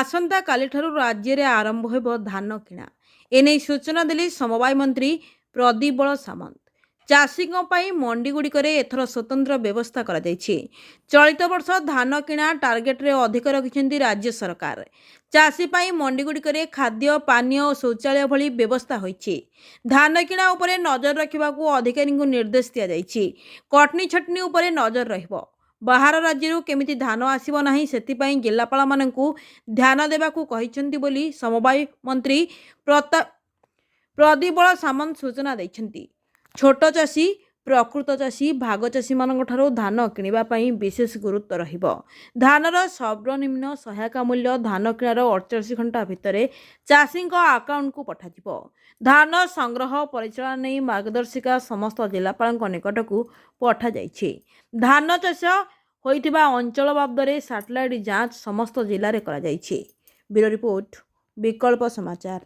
आसंता कालीठारू राज्य में आरंभ हो धान किणा एने सूचना देली समवाय मंत्री प्रदीप बल सामंत। चाषी मंडीगुड़िक एथर स्वतंत्र व्यवस्था करा जायछि। चलित वर्ष धान किणा टार्गेट रे अधिक रखिछन्ति राज्य सरकार। चाषी मंडीगुड़िक खाद्य पानीय और शौचालय भली व्यवस्था होइछि। धान किणा उपरे नजर रखिबाकू अधिकारी निर्देश दिया जायछि। कटनी छटनी उपरे नजर रहिबो। बाहर राज्य केमिति धान आसिबो नाही सेतिपई जिल्लापाल माननकू ध्यान देबाकू कहिसंती बोली समवाय मंत्री प्रदीप बल सामंत सूचना दैछंती। छोट चाषी प्रकृत चाषी भाग चाषी मानक ठारो धान किनिबा पई विशेष गुरुत्व रहिबो। धानर सर्वनिम्न सहायक मूल्य धान किणार 48 घंटा भितरे चाषी अकाउंट को पठाजिबो। धान संग्रह परिचालन नहीं मार्गदर्शिका समस्त जिलापाल निकट को पठा जाइछि। धान चाष होइतिबा अंचल बाबदरे सैटेलाइट जांच समस्त जिले में करा जाइछि। ब्यूरो रिपोर्ट विकल्प समाचार।